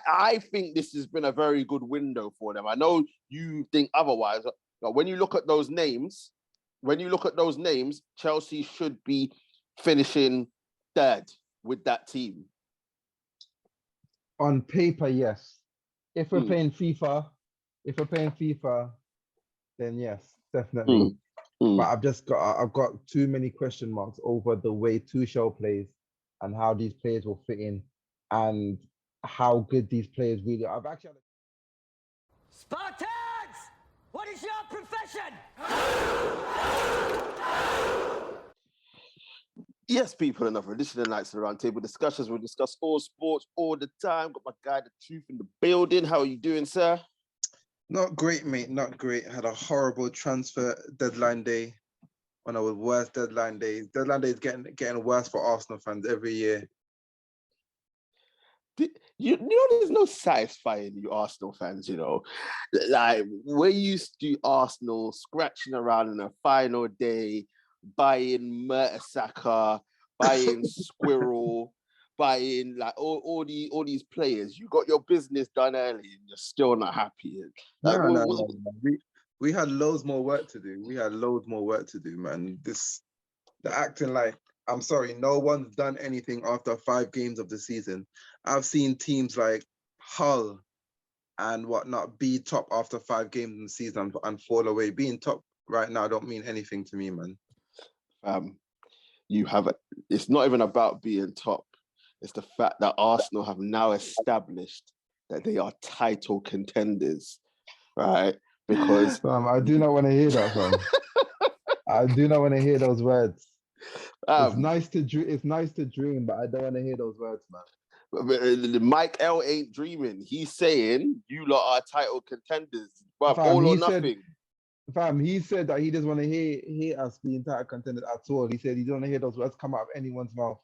I think this has been a very good window for them. I know you think otherwise, but when you look at those names, Chelsea should be finishing third with that team. On paper, yes. If we're playing FIFA, then yes, definitely. But I've got too many question marks over the way Tuchel plays and how these players will fit in and how good these players really are. I've actually Spartans! What is your profession? Yes, people, another edition of Knightz Round Table Discussions. We'll discuss all sports all the time. Got my guy, The Truth, in the building. How are you doing, sir? Not great, mate. Not great. Had a horrible transfer deadline day. One of the worst deadline days. Deadline day is getting worse for Arsenal fans every year. You know, there's no satisfying you Arsenal fans, you know. Like, we're used to Arsenal scratching around on a final day, buying Mertesacker, buying Squirrel, buying like all these players. You got your business done early and you're still not happy. Like, No. We had loads more work to do. Man. The acting like, I'm sorry, no one's done anything after 5 games of the season. I've seen teams like Hull and whatnot be top after 5 games in the season and fall away. Being top right now don't mean anything to me, man. It's not even about being top. It's the fact that Arsenal have now established that they are title contenders, right? Because I do not want to hear that, fam. I do not want to hear those words. It's nice to dream, but I don't want to hear those words, man. Mike L ain't dreaming. He's saying you lot are title contenders, but all or nothing. He said that he doesn't want to hear us being title contenders at all. He said he don't want to hear those words come out of anyone's mouth.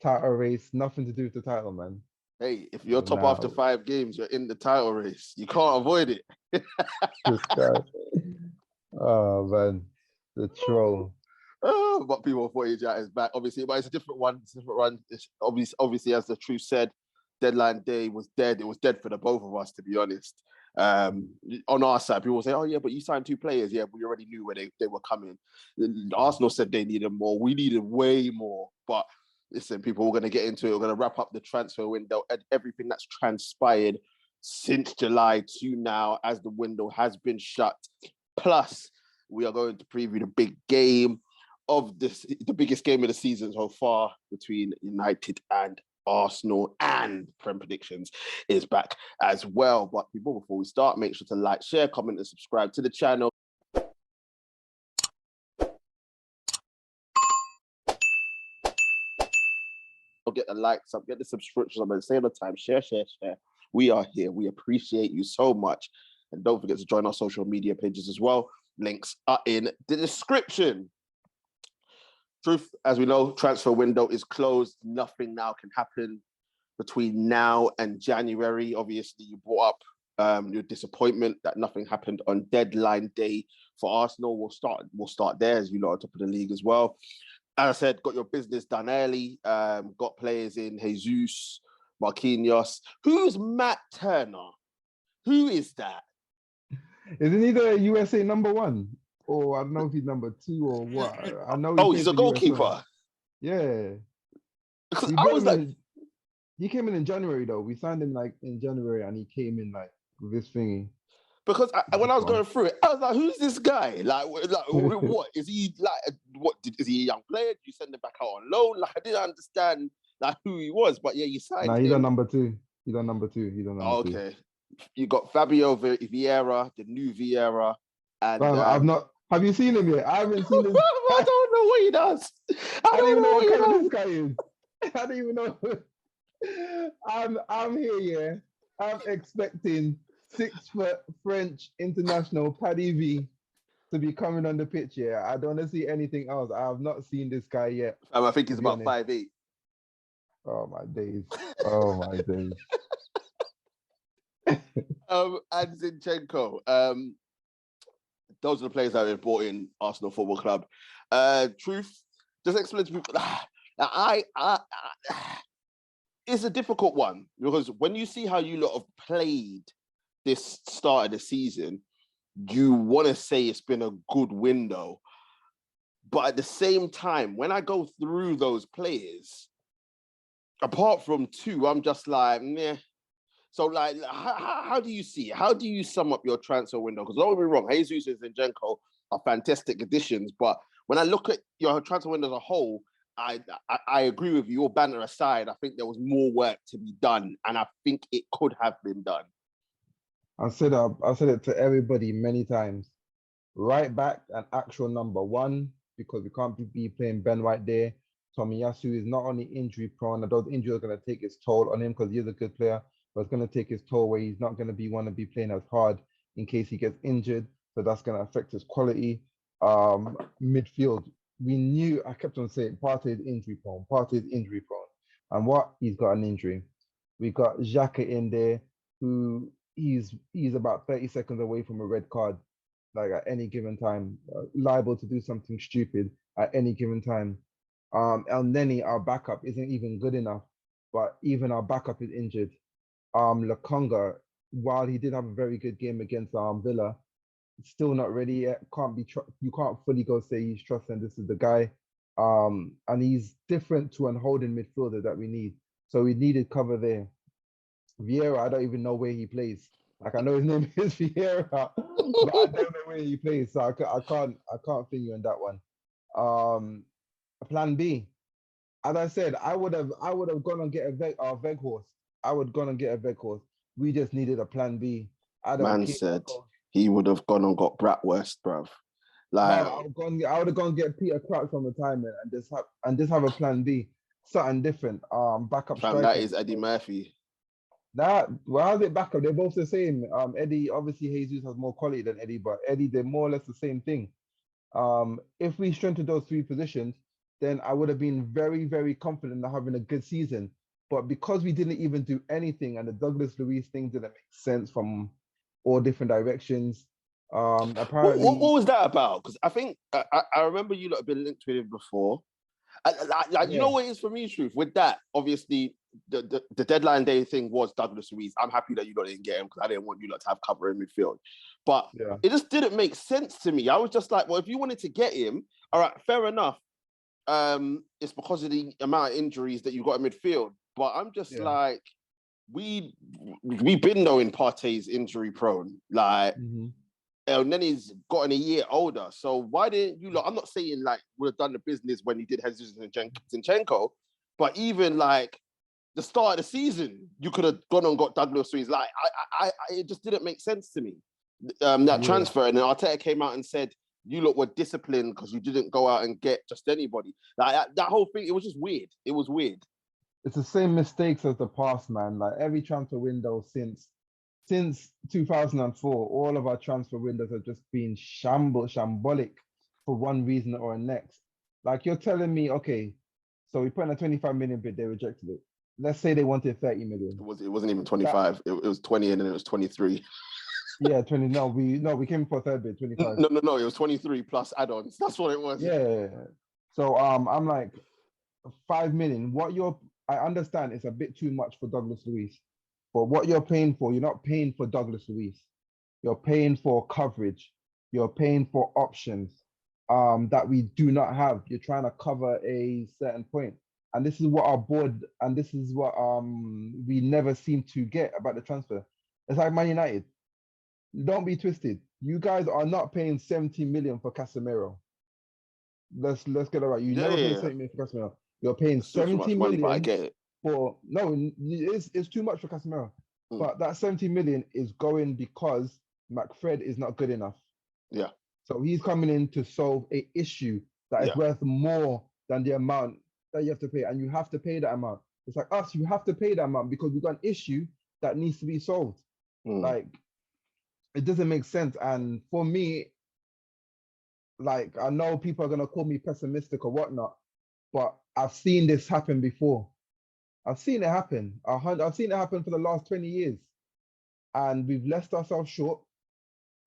Title race, nothing to do with the title, man. Hey, if you're top after 5 games, you're in the title race. You can't avoid it. This guy. Oh man, the troll. Oh, but people thought AJ is back, obviously, but it's a different one. It's obviously, as The Truth said, deadline day was dead. It was dead for the both of us, to be honest. On our side, people say, "Oh yeah, but you signed 2 players." Yeah, we already knew where they were coming. Arsenal said they needed more. We needed way more. But listen, people, we're going to get into it. We're going to wrap up the transfer window and everything that's transpired since July to now, as the window has been shut. Plus, we are going to preview the big game of the biggest game of the season so far between United and Arsenal, and Prem Predictions is back as well. But before we start, make sure to like, share, comment, and subscribe to the channel. Get the likes up, get the subscriptions up, and say all the time, share. We are here. We appreciate you so much. And don't forget to join our social media pages as well. Links are in the description. Truth, as we know, transfer window is closed. Nothing now can happen between now and January. Obviously, you brought up your disappointment that nothing happened on deadline day for Arsenal. We'll start there, as you know, on top of the league as well. As I said, got your business done early. Got players in Jesus, Marquinhos. Who's Matt Turner? Who is that? Isn't he the USA #1? Or I don't know if he's #2 or what. I know. He's a goalkeeper. Yeah. He came in January though. We signed him like in January, and he came in like with this thingy. Because when I was going through it, I was like, "Who's this guy? Like what is he like? Is he a young player? Did you send him back out on loan? Like, I didn't understand like who he was, but yeah, you signed him. He's on #2. He's on #2. He's on #2. Okay, you got Fabio Vieira, the new Vieira, and I've not. Have you seen him yet? I haven't seen him. I don't know what he does. I don't even know what color this guy is. I don't even know. I'm here, yeah. I'm expecting 6-foot French international Paddy V to be coming on the pitch here. I don't want to see anything else. I have not seen this guy yet. I think he's about 5'8". Oh my days. Oh my days. And Zinchenko. Those are the players that have brought in Arsenal Football Club. Truth, just explain to people. it's a difficult one because when you see how you lot have played this start of the season, you want to say it's been a good window. But at the same time, when I go through those players, apart from two, I'm just like, meh. So, like, how do you see it? How do you sum up your transfer window? Because don't get me wrong, Jesus and Zinchenko are fantastic additions. But when I look at your transfer window as a whole, I agree with you. Your banter aside, I think there was more work to be done. And I think it could have been done. I said it to everybody many times. Right back, an actual number one, because we can't be playing Ben White there. Tomiyasu is not only injury prone, and those injuries are going to take its toll on him because he is a good player, but it's going to take his toll where he's not going to want to be playing as hard in case he gets injured. So that's going to affect his quality. Midfield, we knew, I kept on saying, Partey is injury prone. And what? He's got an injury. We got Xhaka in there, who he's about 30 seconds away from a red card, like at any given time, liable to do something stupid at any given time. El Neni, our backup, isn't even good enough, but even our backup is injured. Lokonga, while he did have a very good game against Villa, still not ready yet. You can't fully go say he's trusting this is the guy. And he's different to an holding midfielder that we need. So we needed cover there. Vieira, I don't even know where he plays. Like, I know his name is Vieira, but I don't know where he plays. So I can't think you on that one. Plan B. As I said, I would have gone and get a Weghorst. I would gone and get a Weghorst. We just needed a plan B. Man said he would have gone and got Bratwurst, bruv. Like, no, I would have gone get Peter Crouch from retirement and just have a plan B, something different. Backup striker. That is Eddie Murphy. How's it backup? They're both the same. Eddie, obviously Jesus has more quality than Eddie, but Eddie, they're more or less the same thing. If we strengthened those three positions, then I would have been very, very confident in having a good season. But because we didn't even do anything and the Douglas Luiz thing didn't make sense from all different directions. Apparently, what was that about? Because I think I remember you lot have been linked with him before. You know what it is for me, truth. With that, obviously, the deadline day thing was Douglas Luiz. I'm happy that you lot didn't get him because I didn't want you lot to have cover in midfield. But it just didn't make sense to me. I was just like, well, if you wanted to get him, all right, fair enough. It's because of the amount of injuries that you got in midfield. But I'm just like, we've been knowing Partey's injury prone. Like, and then he's gotten a year older. So why didn't you? I'm not saying like would have done the business when he did Jesus and Zinchenko, but even like the start of the season, you could have gone and got Douglas Luiz. Like, it just didn't make sense to me. That transfer, and then Arteta came out and said, you lot were disciplined because you didn't go out and get just anybody. Like that whole thing, it was just weird. It was weird. It's the same mistakes as the past, man. Like every transfer window since 2004, all of our transfer windows have just been shambolic for one reason or next. Like you're telling me, okay, so we put in a 25 million bid, they rejected it. Let's say they wanted 30 million. It wasn't even 25. It was 20 and then it was 23. Yeah, 20. No, we came for a third bid, 25. No. It was 23 plus add-ons. That's what it was. Yeah. So I'm like, 5 million. I understand it's a bit too much for Douglas Luiz, but what you're paying for, you're not paying for Douglas Luiz. You're paying for coverage. You're paying for options that we do not have. You're trying to cover a certain point. And this is what our board, and this is what we never seem to get about the transfer. It's like Man United. Don't be twisted. You guys are not paying 70 million for Casemiro. Let's get it right. You never paid 70 million for Casemiro. You're paying 70 million money, I get it. It's too much for Casemiro. But that 70 million is going because McFred is not good enough. Yeah. So he's coming in to solve an issue that is worth more than the amount that you have to pay. And you have to pay that amount. It's like us, you have to pay that amount because we've got an issue that needs to be solved. Like, it doesn't make sense. And for me, like, I know people are going to call me pessimistic or whatnot, but I've seen this happen before. I've seen it happen. I've seen it happen for the last 20 years. And we've left ourselves short.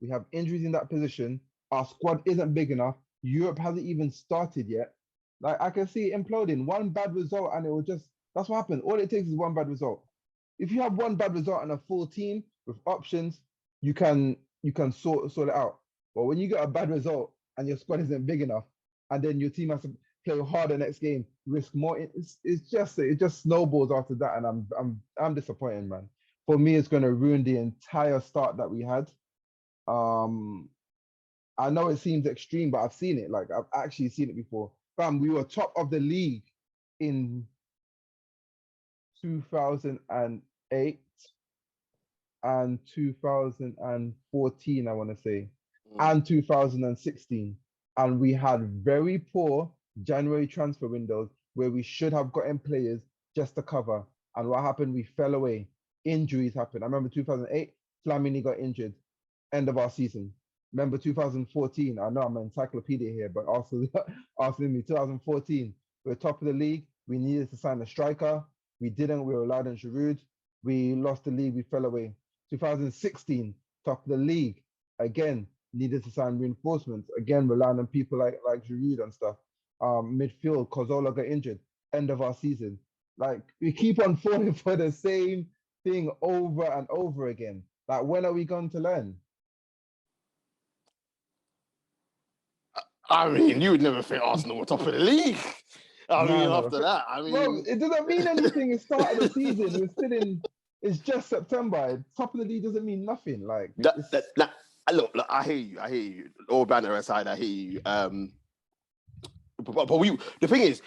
We have injuries in that position. Our squad isn't big enough. Europe hasn't even started yet. Like, I can see it imploding. One bad result and it will just That's what happened. All it takes is one bad result. If you have one bad result and a full team with options, you can sort it out. But when you get a bad result and your squad isn't big enough, and then your team has to play harder next game, risk more, it just snowballs after that, and I'm disappointed, man. For me, it's going to ruin the entire start that we had. I know it seems extreme, but I've seen it. Like, I've actually seen it before. Fam, we were top of the league in 2008 and 2014, I want to say, and 2016. And we had very poor January transfer windows where we should have gotten players just to cover. And what happened? We fell away. Injuries happened. I remember 2008, Flamini got injured, end of our season. Remember 2014, I know I'm an encyclopedia here, but also asking me 2014, we're top of the league. We needed to sign a striker. We didn't. We relied on Giroud. We lost the league. We fell away. 2016, top of the league. Again, needed to sign reinforcements. Again, relying on people like Giroud and stuff. Midfield, Cazorla got injured. End of our season. Like, we keep on falling for the same thing over and over again. Like, when are we going to learn? I mean, you would never think Arsenal were top of the league. After that, I mean... Bro, it doesn't mean anything. It's start of the season. We're still in... It's just September. Top of the league doesn't mean nothing. Like, look, I hear you. All banter aside, I hear you. But the thing is,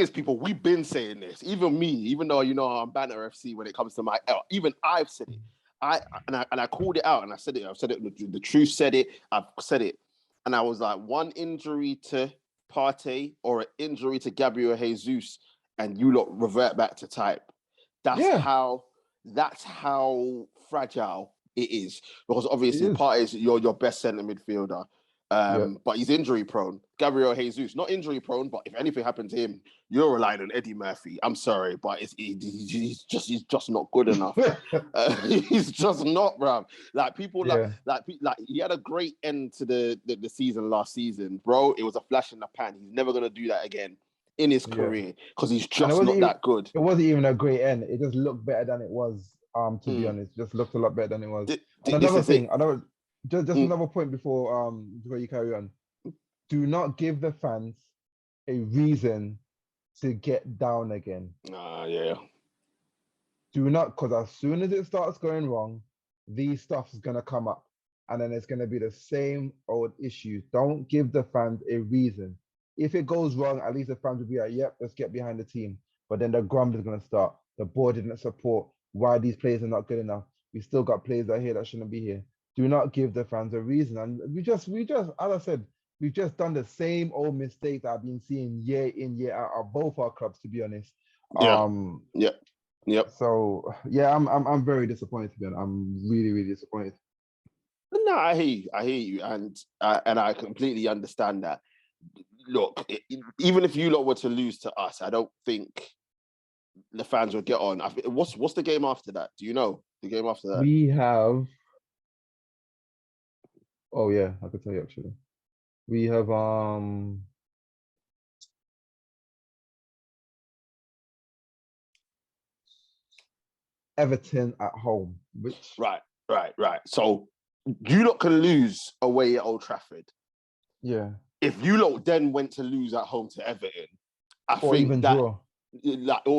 people, we've been saying this. Even me, even though I'm banter FC when it comes to my L. Even I've said it. I called it out, and I said it. I've said it. The truth said it. I've said it. And I was like, one injury to Partey or an injury to Gabriel Jesus, and you lot revert back to type. That's how fragile it is. Because obviously Partey is your best centre midfielder. But he's injury prone. Gabriel Jesus, not injury prone, but if anything happened to him, you're relying on Eddie Murphy. I'm sorry, but he's just not good enough. He's just not, bro. Like, people like he had a great end to the season last season, bro. It was a flash in the pan. He's never gonna do that again in his career because he's just not that good. It wasn't even a great end. It just looked better than it was. To be honest, just looked a lot better than it was. Another thing, just another point before you carry on. Do not give the fans a reason to get down again. Do not, because as soon as it starts going wrong, these stuff is gonna come up, and then it's gonna be the same old issue. Don't give the fans a reason. If it goes wrong, at least the fans will be like, "Yep, let's get behind the team." But then the grumble is gonna start. The board didn't support. Why these players are not good enough? We still got players out here that shouldn't be here. Do not give the fans a reason. And we just, as I said, we've just done the same old mistakes that I've been seeing year in, year out at both our clubs, to be honest. So I'm very disappointed, man. I'm really, really disappointed. No, I hear you, and I completely understand that. Look, even if you lot were to lose to us, I don't think the fans will get on. What's the game after that? Do you know the game after that? We have. Oh yeah, I could tell you actually. We have Everton at home, which right. So you lot can lose away at Old Trafford. Yeah. If you lot then went to lose at home to Everton, or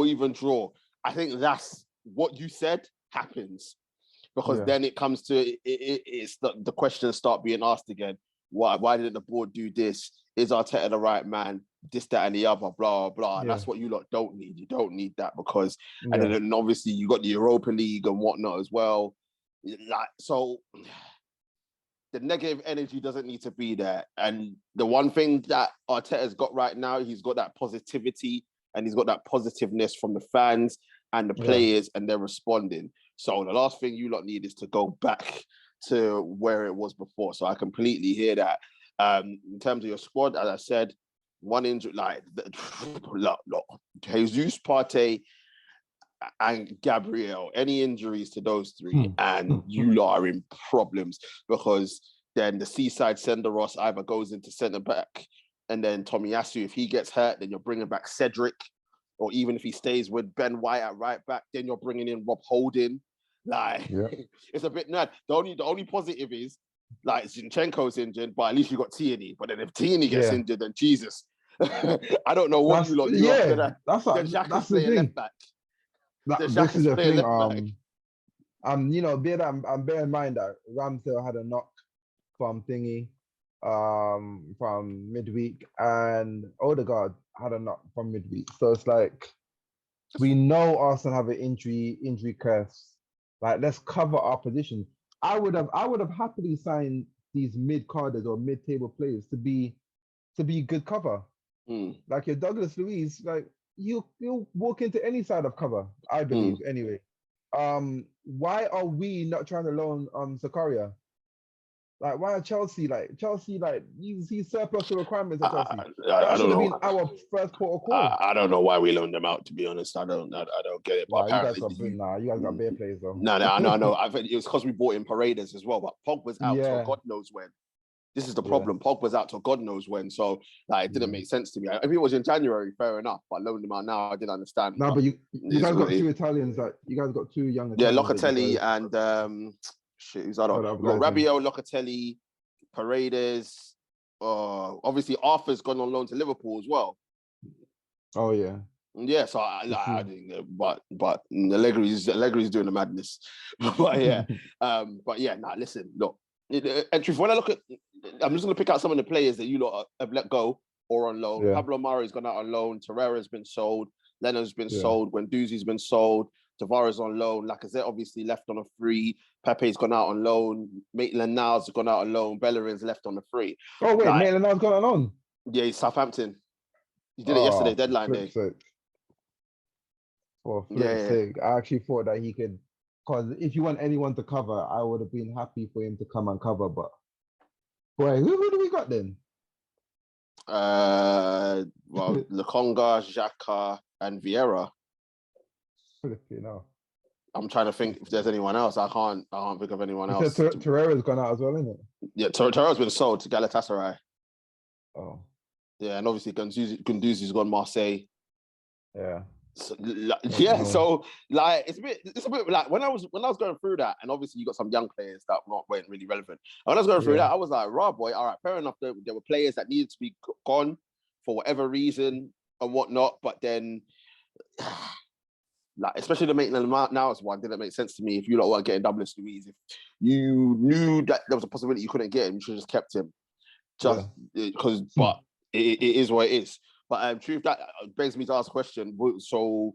even draw, I think that's what you said happens. Because then it comes to it's the questions start being asked again. Why didn't the board do this? Is Arteta the right man? This, that, and the other, blah, blah. And that's what you lot don't need. You don't need that because, and then obviously you got the Europa League and whatnot as well. Like, so the negative energy doesn't need to be there. And the one thing that Arteta's got right now, he's got that positivity and he's got that positiveness from the fans and the players, and they're responding. So the last thing you lot need is to go back to where it was before. So I completely hear that. In terms of your squad, as I said, one injury, look, Jesus, Partey, and Gabriel, any injuries to those three, and you lot are in problems because then the seaside sender Ross either goes into centre back, and then Tomiyasu, if he gets hurt, then you're bringing back Cedric. or even if he stays with Ben White at right back, then you're bringing in Rob Holding. Like, it's a bit mad. The only positive is, like, Zinchenko's injured, but at least you got Tierney. But then if Tierney gets injured, then Jesus. I don't know what you lot do after that. That's Xhaka's the playing thing. left back. This is the thing. Back. You know, I'm bear in mind that Ramsdale had a knock from thingy, from midweek, and Odegaard had a knock from midweek. So it's like, we know Arsenal have an injury curse. Like, let's cover our position. I would have happily signed these mid-carders or mid-table players to be good cover. Like your Douglas Luiz, like you'll walk into any side of cover, I believe. Anyway, why are we not trying to loan Zakaria? Like, why are Chelsea he's surplus to requirements at Chelsea? That should have been our first port of call. I don't know why we loaned them out, to be honest. I don't get it. But you guys got bare players though. No, I know. I think it was because we bought in Paredes as well, but Pogba's out till God knows when. This is the problem. Pogba's out till God knows when. So, like, it didn't make sense to me. If it was in January, fair enough. But loaning them out now, I didn't understand. No, but you guys got two Italians. You guys got two young Italians. Yeah, Locatelli and who's that? Rabiot, Locatelli, Paredes. Obviously, Arthur's gone on loan to Liverpool as well. Oh yeah. Yeah, so I think, but Allegri's doing the madness. But yeah, listen, look. And truth, when I look at, I'm just going to pick out some of the players that you lot have let go or on loan. Yeah. Pablo Mari's gone out on loan. Torreira's been sold. Leno's been sold. Guendouzi's been sold. Tavares on loan. Lacazette obviously left on a free. Pepe's gone out on loan. Maitland-Niles gone out on loan. Bellerin's left on a free. Oh wait, Maitland-Niles gone on loan? Yeah, he's Southampton. He did it yesterday, deadline day. For flip's sake, I actually thought that he could. Because if you want anyone to cover, I would have been happy for him to come and cover. But boy, who do we got then? Well, Lokonga, Xhaka, and Vieira. I'm trying to think if there's anyone else. I can't think of anyone else. Torreira's gone out as well, isn't it? Yeah, Torreira's been sold to Galatasaray. Oh. Yeah, and obviously Guendouzi's gone Marseille. Yeah. So, like it's a bit like when I was going through that, and obviously you got some young players that weren't really relevant. And when I was going through that, I was like, "Raw boy, all right, fair enough." There were players that needed to be gone for whatever reason and whatnot, but then, like especially the Maitland-Niles one didn't make sense to me. If you lot weren't getting Douglas Luiz, if you knew that there was a possibility you couldn't get him, you should have just kept him, just because. But it is what it is. But truth, that brings me to ask a question. So,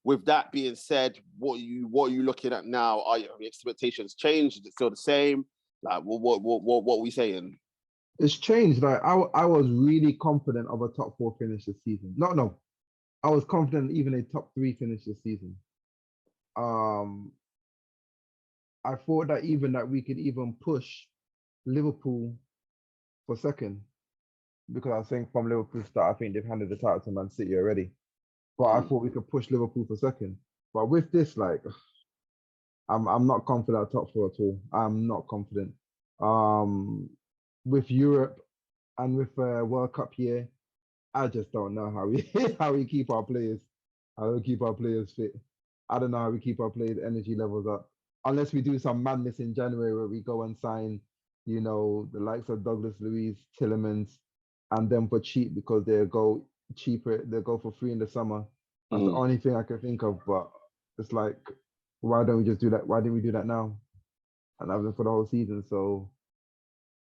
with that being said, what are you looking at now? Are your expectations changed? Is it still the same? Like, what are we saying? It's changed. Like, I was really confident of a top 4 finish this season. No, I was confident even a top 3 finish this season. I thought that even that we could even push Liverpool for second. Because I think from Liverpool's start, I think they've handed the title to Man City already. But I thought we could push Liverpool for second. But with this, like, I'm not confident at top 4 at all. I'm not confident. With Europe and with World Cup here, I just don't know how we keep our players. How we keep our players fit. I don't know how we keep our players' energy levels up. Unless we do some madness in January where we go and sign, you know, the likes of Douglas Luiz, Tielemans, and then for cheap because they'll go cheaper, they'll go for free in the summer. That's the only thing I can think of. But it's like, why don't we just do that? Why didn't we do that now? And have them for the whole season. So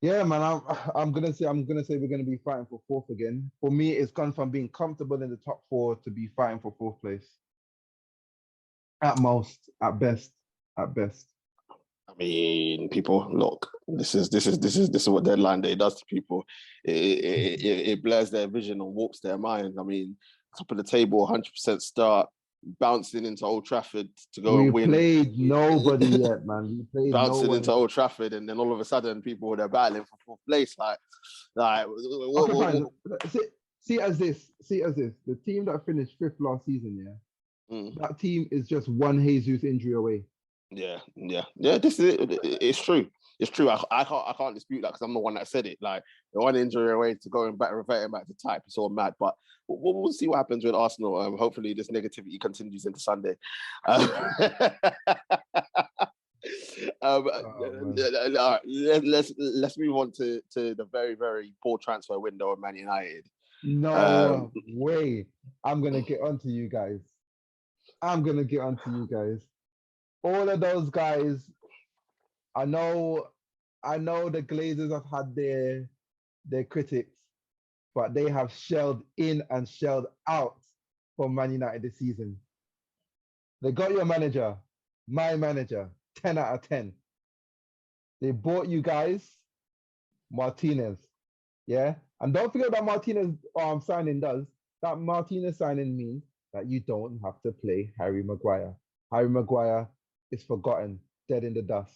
yeah, man, I'm gonna say we're gonna be fighting for 4th again. For me, it's gone from being comfortable in the top 4 to be fighting for 4th place. At most, at best. I mean, people, look, this is what deadline day does to people. It blurs their vision and warps their mind. I mean, top of the table, 100% start, bouncing into Old Trafford to go and win. We played nobody yet, man. We played bouncing into Old Trafford, and then all of a sudden, people they're battling for 4th place. See it as this. The team that finished 5th last season, that team is just one Jesus injury away. Yeah. This is it. It's true. It's true. I can't dispute that because I'm the one that said it. Like the one injury away to going back, reverting back to type. It's all mad. But we'll see what happens with Arsenal. Hopefully, this negativity continues into Sunday. All right, let's move on to the very, very poor transfer window of Man United. No way. I'm gonna get onto you guys. All of those guys. I know the Glazers have had their critics, but they have shelled in and shelled out for Man United this season. They got your manager, my manager, 10 out of 10. They bought you guys Martinez. Yeah. And don't forget that Martinez signing does. That Martinez signing means that you don't have to play Harry Maguire. Harry Maguire is forgotten, dead in the dust.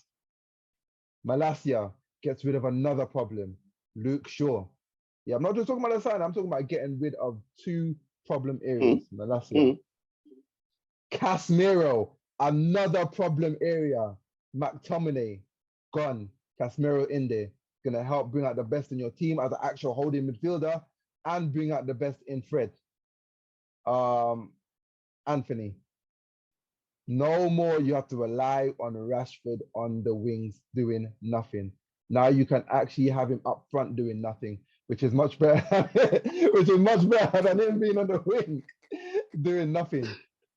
Malacia gets rid of another problem. Luke Shaw. Yeah, I'm not just talking about the sign, I'm talking about getting rid of 2 problem areas. Malacia. Casemiro, another problem area. McTominay, gone. Casemiro in there. Gonna help bring out the best in your team as an actual holding midfielder and bring out the best in Fred. Anthony. No more you have to rely on Rashford on the wings doing nothing. Now you can actually have him up front doing nothing, which is much better. Which is much better than him being on the wing doing nothing.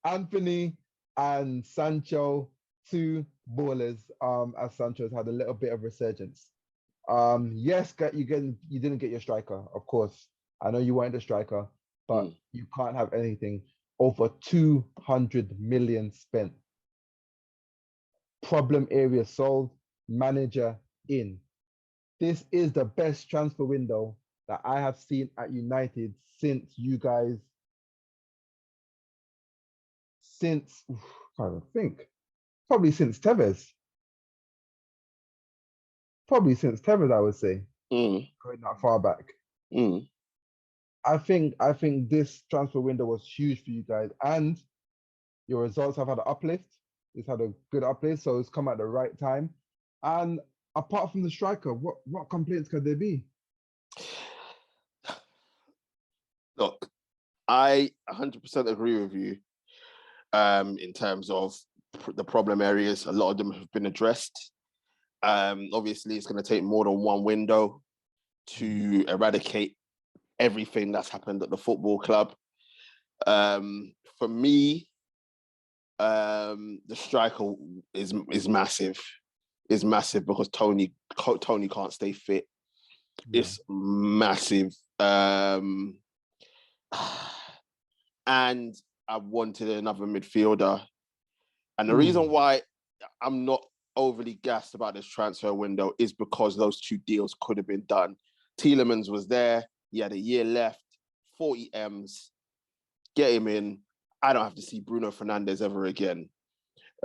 Anthony and Sancho, 2 ballers. As Sancho's had a little bit of resurgence. Yes, you didn't get your striker, of course. I know you wanted a striker, but you can't have anything over 200 million spent. Problem area solved, manager in. This is the best transfer window that I have seen at United since you guys, I don't think, probably since Tevez. I would say, going that far back. I think this transfer window was huge for you guys, and your results have had an uplift. It's had a good uplift, so it's come at the right time. And apart from the striker, what complaints could there be? Look, I 100% agree with you. In terms of the problem areas, a lot of them have been addressed. Obviously, it's going to take more than one window to eradicate everything that's happened at the football club. For me, the striker is massive. Is massive because Tony can't stay fit. Yeah. It's massive. And I wanted another midfielder. And the reason why I'm not overly gassed about this transfer window is because those 2 deals could have been done. Tielemans was there. He had a year left, 40 M's. Get him in. I don't have to see Bruno Fernandes ever again.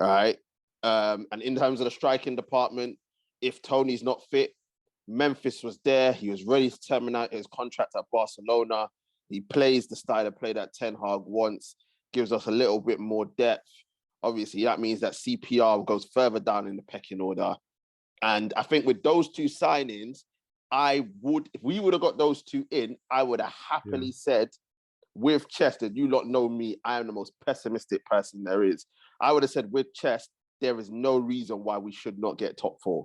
All right. And in terms of the striking department, if Tony's not fit, Memphis was there. He was ready to terminate his contract at Barcelona. He plays the style of play that Ten Hag wants, gives us a little bit more depth. Obviously, that means that CPR goes further down in the pecking order. And I think with those 2 signings, if we would have got those 2 in, I would have happily said, with Chester, you lot know me, I am the most pessimistic person there is. I would have said with Chester, there is no reason why we should not get top 4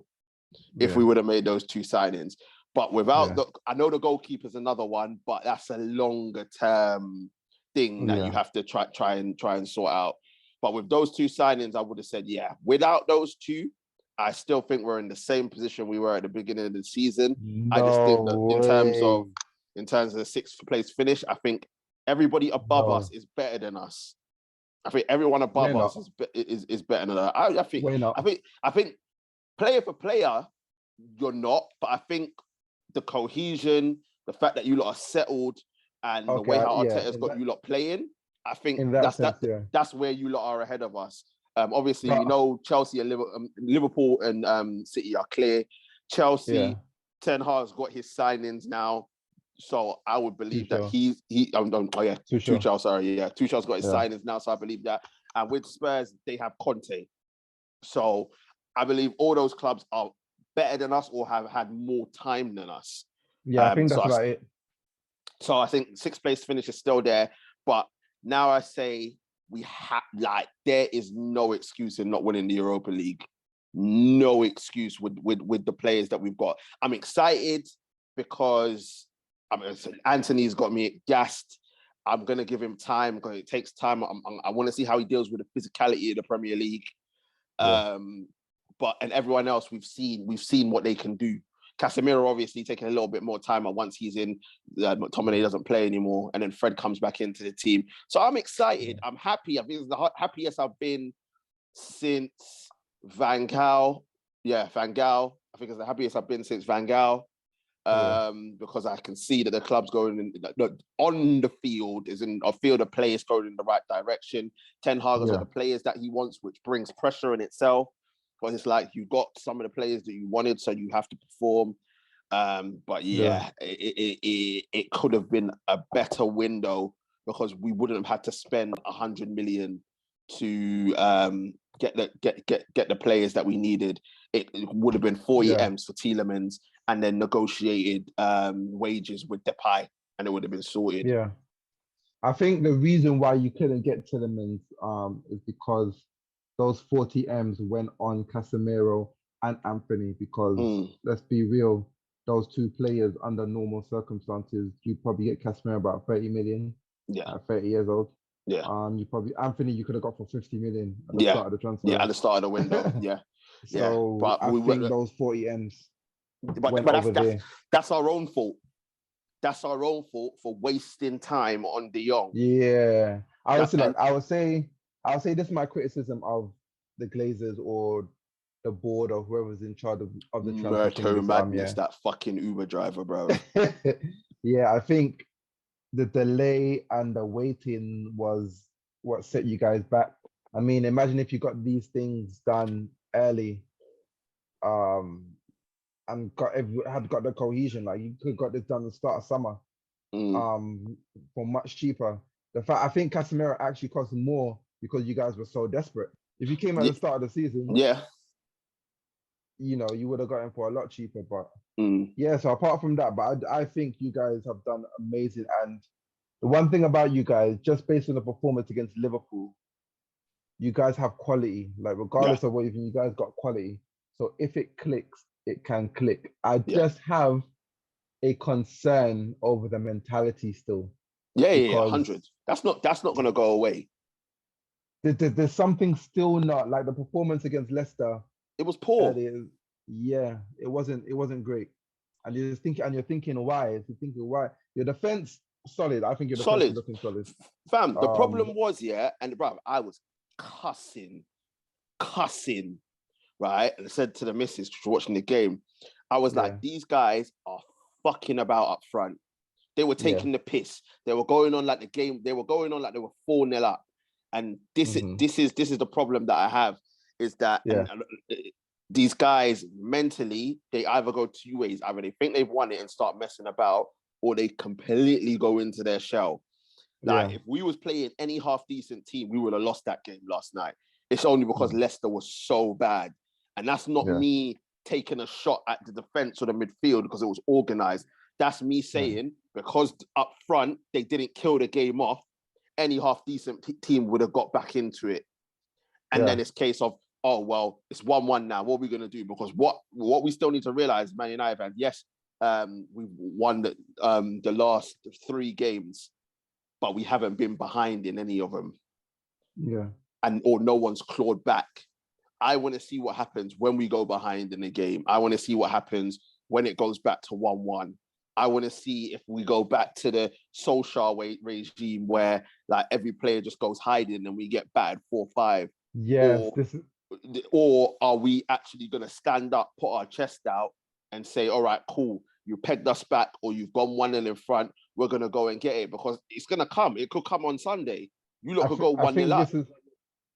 if we would have made those 2 signings. But without I know the goalkeeper's another one, but that's a longer term thing that you have to try and sort out. But with those 2 signings, I would have said, without those 2, I still think we're in the same position we were at the beginning of the season. I just think that in terms of the 6th place finish, I think everybody above us is better than us. I think everyone above us is better than us. I think player for player, you're not, but I think the cohesion, the fact that you lot are settled, and the way how Arteta's got you lot playing, I think that's where you lot are ahead of us. Obviously, we know Chelsea and Liverpool and City are clear. Chelsea, Ten Hag's got his signings now, so I would believe that Tuchel's got his signings now, so I believe that. And with Spurs, they have Conte. So I believe all those clubs are better than us or have had more time than us. Yeah, I think that's about it. So I think sixth place finish is still there, but now I say we have there is no excuse in not winning the Europa League. No excuse with the players that we've got. I'm excited because Anthony's got me gassed. I'm gonna give him time because it takes time. I want to see how he deals with the physicality of the Premier League. Yeah. But everyone else we've seen what they can do. Casemiro obviously taking a little bit more time once he's in. McTominay doesn't play anymore, and then Fred comes back into the team. So I'm excited. I'm happy. I think it's the happiest I've been since Van Gaal. Yeah, Van Gaal. I think it's the happiest I've been since Van Gaal. Because I can see that the club's going on the field I feel the players going in the right direction. Ten Hag has got the players that he wants, which brings pressure in itself. Because it's like you got some of the players that you wanted, so you have to perform. But it could have been a better window because we wouldn't have had to spend 100 million to get the players that we needed. It would have been 40 M's for Tielemans and then negotiated wages with Depay, and it would have been sorted. Yeah, I think the reason why you couldn't get Tielemans is because those 40 M's went on Casemiro and Anthony. Because let's be real, those two players under normal circumstances, you probably get Casemiro about 30 million. Yeah, at 30 years old. Yeah. You probably Anthony you could have got for 50 million at the start of the transfer. Yeah, at the start of the window. Yeah. So but I think those 40 M's went over there. That's our own fault. That's our own fault for wasting time on De Jong. Yeah. I would say this is my criticism of the Glazers or the board or whoever's in charge of the transfer. Madness, that fucking Uber driver, bro. Yeah, I think the delay and the waiting was what set you guys back. I mean, imagine if you got these things done early, and had got the cohesion. Like you could have got this done at the start of summer, for much cheaper. I think Casemiro actually cost more because you guys were so desperate. If you came at the start of the season, you would have got him for a lot cheaper. But so apart from that, but I think you guys have done amazing. And the one thing about you guys, just based on the performance against Liverpool, you guys have quality. Like regardless of what you guys got quality. So if it clicks, it can click. I just have a concern over the mentality still. 100. That's not going to go away. There's something still not like the performance against Leicester. It was poor. It wasn't great. And you're thinking why? You're thinking why? Your defense solid. I think your defense is looking solid. Fam, the problem was and bro, I was cussing, right? And I said to the missus watching the game, I was like, these guys are fucking about up front. They were taking the piss. They were going on like the game. They were going on like they were 4-0 up. And this is the problem that I have is that and these guys mentally, they either go two ways. Either they think they've won it and start messing about, or they completely go into their shell. Like if we was playing any half decent team, we would have lost that game last night. It's only because Leicester was so bad. And that's not me taking a shot at the defense or the midfield because it was organized. That's me saying because up front, they didn't kill the game off, any half decent team would have got back into it. And then it's a case of, oh, well, it's 1-1 now. What are we going to do? Because what we still need to realize, Man United fans, yes, we've won the last 3 games, but we haven't been behind in any of them. Yeah. Or no one's clawed back. I want to see what happens when we go behind in the game. I want to see what happens when it goes back to 1-1. I want to see if we go back to the Solskjaer regime where like every player just goes hiding and we get battered 4-5. Yes. Or are we actually going to stand up, put our chest out and say, all right, cool, you pegged us back or you've gone 1-0 in front, we're going to go and get it because it's going to come. It could come on Sunday. You lot could go 1-0 up.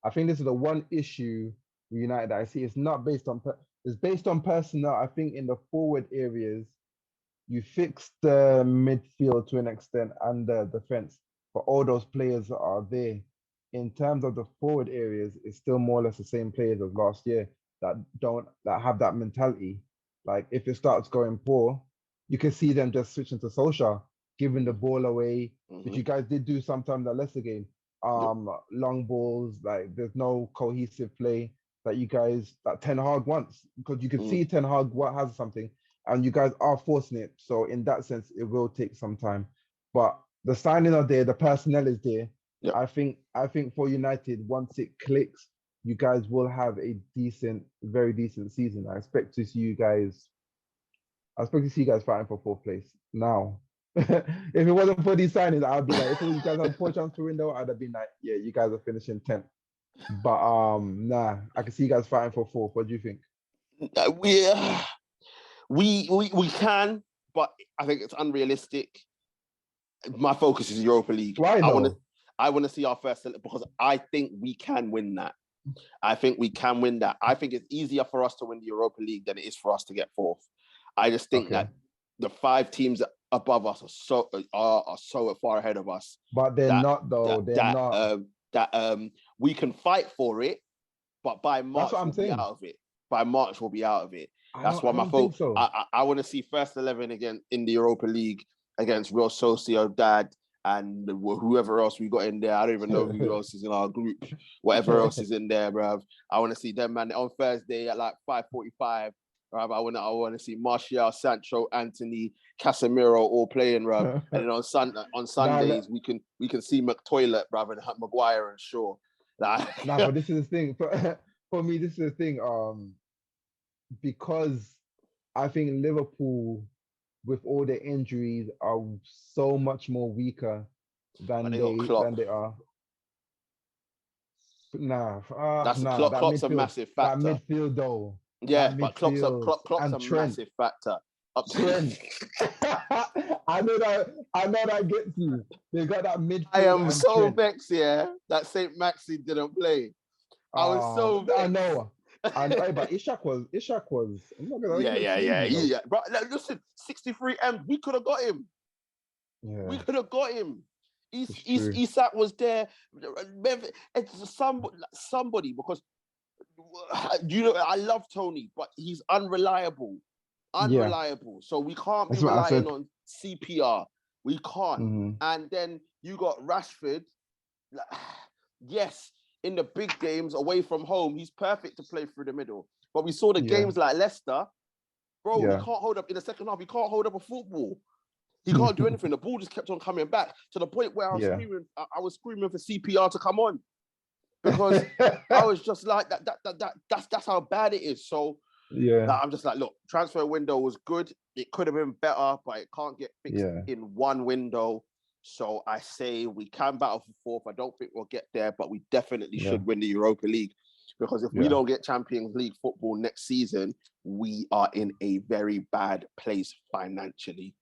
I think this is the one issue with United that I see. It's not based on... It's based on personnel. I think in the forward areas, you fix the midfield to an extent and the defense, but all those players are there. in terms of the forward areas, it's still more or less the same players as last year that have that mentality. Like if it starts going poor, you can see them just switching to social, giving the ball away, which you guys did do sometimes at Leicester game. Long balls, like there's no cohesive play that Ten Hag wants, because you can see Ten Hag what has something, and you guys are forcing it. So in that sense, it will take some time. But the signing are there, the personnel is there. Yep. I think for United, once it clicks, you guys will have a very decent season. I expect to see you guys fighting for fourth place. Now, if it wasn't for these signings, I'd be like, if you guys had poor transfer window, I'd have been like, yeah, you guys are finishing 10th. But nah, I can see you guys fighting for fourth. What do you think? We can, but I think it's unrealistic. My focus is Europa League. Why not? I want to see our first, because I think we can win that. I think it's easier for us to win the Europa League than it is for us to get fourth. I just think that the 5 teams above us are so far ahead of us. But they're not though. We can fight for it, but by March we'll be out of it. By March we'll be out of it. That's why my focus. So. I want to see first 11 again in the Europa League against Real Sociedad and whoever else we got in there. I don't even know who else is in our group. Whatever else is in there, bruv. I want to see them, man, on Thursday at like 5:45. Right, I want to see Martial, Sancho, Anthony, Casemiro all playing, bruv. And then on Sundays we can see McToilet, bruv, and Maguire and Shaw. But this is the thing. For me, this is the thing. Because I think Liverpool, with all the injuries, are so much more weaker than they are. Klopp's a massive factor. That midfield though. Yeah, but Klopp's a massive factor. Trent. I know that gets you. They got that midfield. I am so vexed, that St. Maxi didn't play. I was so vexed. I know, but Ishak was. I'm not gonna yeah. But listen, 63 M. We could have got him. Yeah. We could have got him. Isak was there. It's somebody, because I love Tony, but he's unreliable. So we can't be relying on CPR. We can't. And then you got Rashford. Yes, in the big games away from home, he's perfect to play through the middle. But we saw the games like Leicester, bro. He can't hold up in the second half. He can't hold up a football. He can't do anything. The ball just kept on coming back to the point where I was screaming for CPR to come on, because I was just like that's how bad it is. So I'm just like, look, transfer window was good. It could have been better, but it can't get fixed in one window. So I say we can battle for fourth. I don't think we'll get there, but we definitely should win the Europa League, because if we don't get Champions League football next season, we are in a very bad place financially.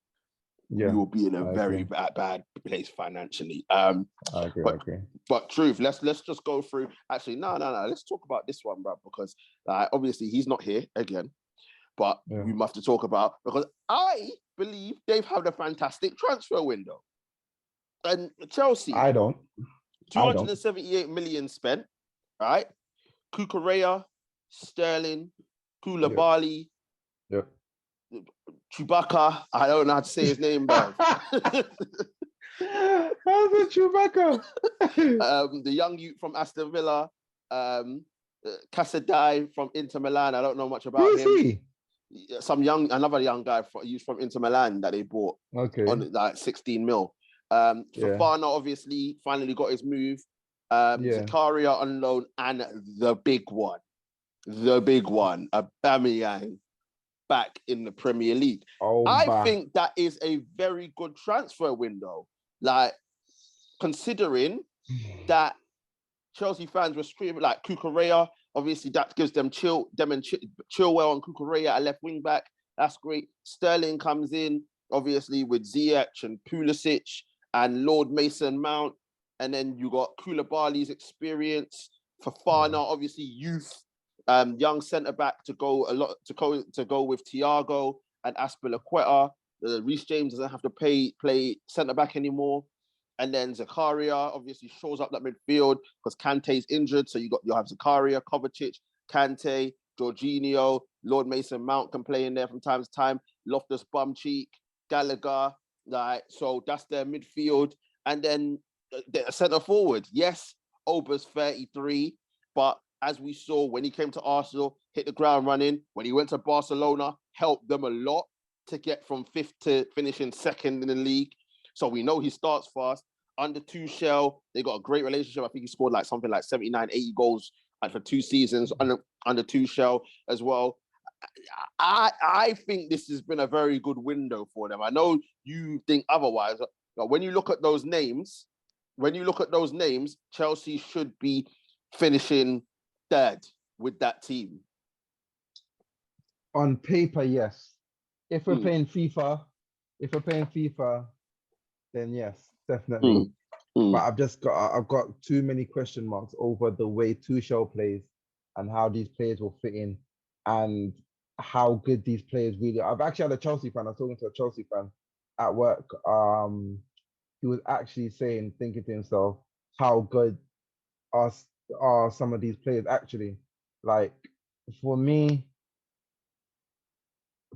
We will be in a very bad place financially. I agree. But truth, let's just go through. Actually, no. Let's talk about this one, bro, because obviously he's not here again, but we must have to talk about, because I believe they've had a fantastic transfer window. And Chelsea, 278 million spent, right? Cucurella, Sterling, Koulibaly, Chewbacca. I don't know how to say his name, bro. How's it Chewbacca? The young youth from Aston Villa, Casadei from Inter Milan. I don't know much about him. Who is he? Another young guy from Inter Milan that they bought. On like 16 mil. Fofana obviously finally got his move. Zakaria on loan, and the big one, Aubameyang, back in the Premier League. I think that is a very good transfer window. Like, considering that Chelsea fans were screaming like Cucurella, obviously that gives them Chilwell and Cucurella at left wing back. That's great. Sterling comes in, obviously, with Ziyech and Pulisic and Lord Mason Mount. And then you got Koulibaly's experience, Fofana, obviously youth, young centre-back to go with Thiago and Aspilicueta. Reece James doesn't have to play centre-back anymore. And then Zakaria obviously shows up that midfield because Kante's injured. So you'll have Zakaria, Kovacic, Kante, Jorginho, Lord Mason Mount can play in there from time to time. Loftus Bumcheek, Gallagher. Like, so that's their midfield. And then the centre forward. Yes, Oba's 33, but as we saw when he came to Arsenal, hit the ground running. When he went to Barcelona, helped them a lot to get from 5th to finishing 2nd in the league. So we know he starts fast. Under Tuchel, they got a great relationship. I think he scored like something like 79, 80 goals for 2 seasons under Tuchel as well. I think this has been a very good window for them. I know you think otherwise, but when you look at those names, Chelsea should be finishing 3rd with that team. On paper, yes. If we're playing FIFA, then yes, definitely. But I've got too many question marks over the way Tuchel plays and how these players will fit in and how good these players really are. I've actually had a Chelsea fan. I was talking to a Chelsea fan at work. He was actually thinking to himself, how good are some of these players actually? Like, for me,